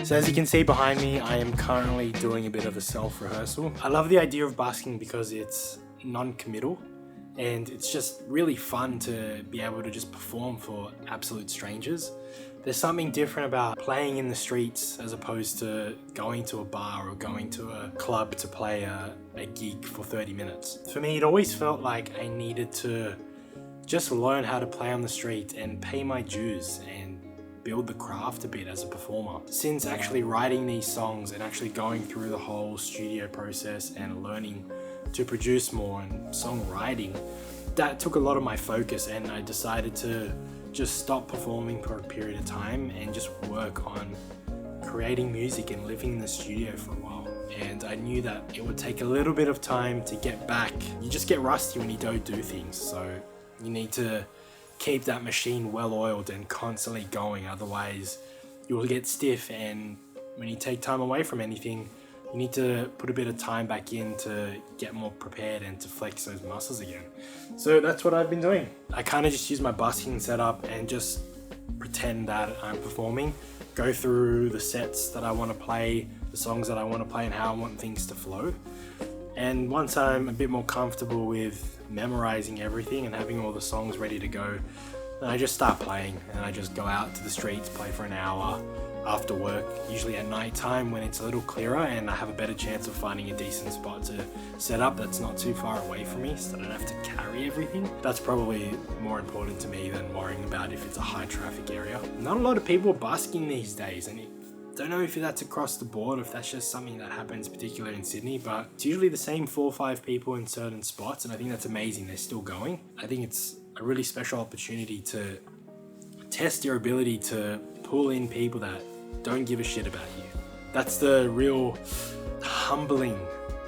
So as you can see behind me, I am currently doing a bit of a self-rehearsal. I love the idea of busking because it's non-committal and it's just really fun to be able to just perform for absolute strangers. There's something different about playing in the streets as opposed to going to a bar or going to a club to play a gig for 30 minutes. For me, it always felt like I needed to just learn how to play on the street and pay my dues and build the craft a bit as a performer. Since actually writing these songs and actually going through the whole studio process and learning to produce more and songwriting, that took a lot of my focus, and I decided to just stop performing for a period of time and just work on creating music and living in the studio for a while. And I knew that it would take a little bit of time to get back. You just get rusty when you don't do things, so you need to keep that machine well oiled and constantly going, otherwise you will get stiff, and when you take time away from anything, you need to put a bit of time back in to get more prepared and to flex those muscles again. So that's what I've been doing. I kind of just use my busking setup and just pretend that I'm performing, go through the sets that I want to play, the songs that I want to play and how I want things to flow. And once I'm a bit more comfortable with memorizing everything and having all the songs ready to go, then I just start playing, and I just go out to the streets, play for an hour after work, usually at night time when it's a little clearer and I have a better chance of finding a decent spot to set up that's not too far away from me, so I don't have to carry everything. That's probably more important to me than worrying about if it's a high traffic area. Not a lot of people are busking these days, and don't know if that's across the board, or if that's just something that happens particularly in Sydney, but it's usually the same 4 or 5 people in certain spots, and I think that's amazing. They're still going. I think it's a really special opportunity to test your ability to pull in people that don't give a shit about you. That's the real humbling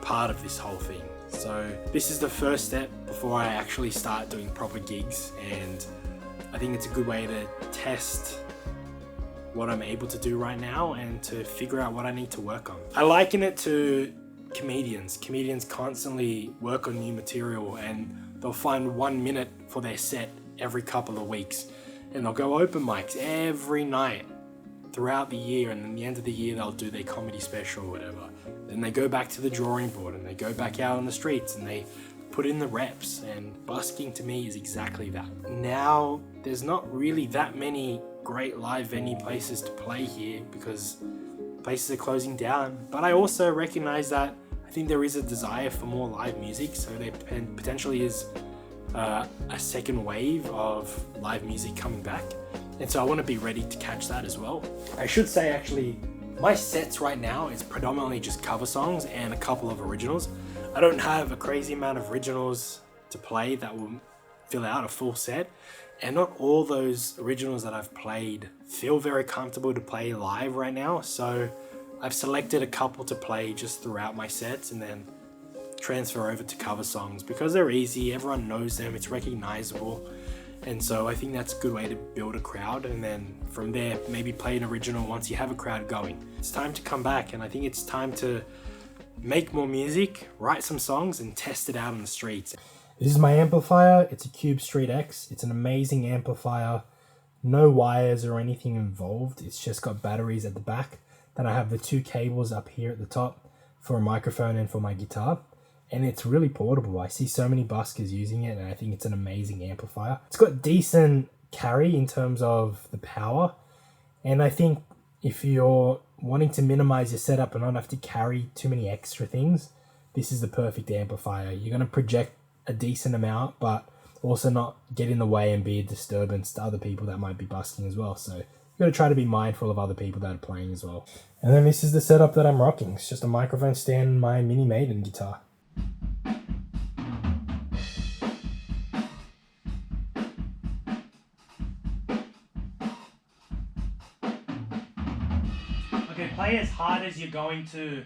part of this whole thing. So this is the first step before I actually start doing proper gigs, and I think it's a good way to test what I'm able to do right now and to figure out what I need to work on. I liken it to comedians. Comedians constantly work on new material, and they'll find 1 minute for their set every couple of weeks, and they'll go open mics every night throughout the year, and at the end of the year they'll do their comedy special or whatever. Then they go back to the drawing board and they go back out on the streets and they put in the reps, and busking to me is exactly that. Now there's not really that many great live venue places to play here because places are closing down, but I also recognize that I think there is a desire for more live music, so there potentially is a second wave of live music coming back, and so I want to be ready to catch that as well. I should say actually, my sets right now is predominantly just cover songs and a couple of originals. I don't have a crazy amount of originals to play that will fill out a full set, and not all those originals that I've played feel very comfortable to play live right now, so I've selected a couple to play just throughout my sets and then transfer over to cover songs because they're easy, everyone knows them, it's recognizable, and so I think that's a good way to build a crowd, and then from there maybe play an original once you have a crowd going. It's time to come back, and I think it's time to make more music, write some songs and test it out on the streets. This is my amplifier. It's a Cube Street X. It's an amazing amplifier. No wires or anything involved. It's just got batteries at the back. Then I have the 2 cables up here at the top for a microphone and for my guitar. And it's really portable. I see so many buskers using it, and I think it's an amazing amplifier. It's got decent carry in terms of the power. And I think if you're wanting to minimize your setup and not have to carry too many extra things, this is the perfect amplifier. You're going to project a decent amount, but also not get in the way and be a disturbance to other people that might be busking as well. So you've got to try to be mindful of other people that are playing as well. And then this is the setup that I'm rocking. It's just a microphone stand and my Mini Maiden guitar. Okay, play as hard as you're going to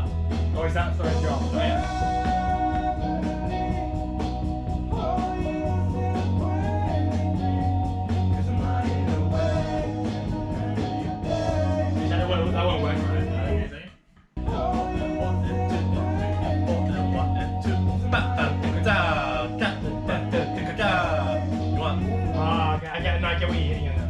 guitar. Oh, is that first drum? Oh, yeah. That won't work, right? You want? Okay, no, I get what you're hitting on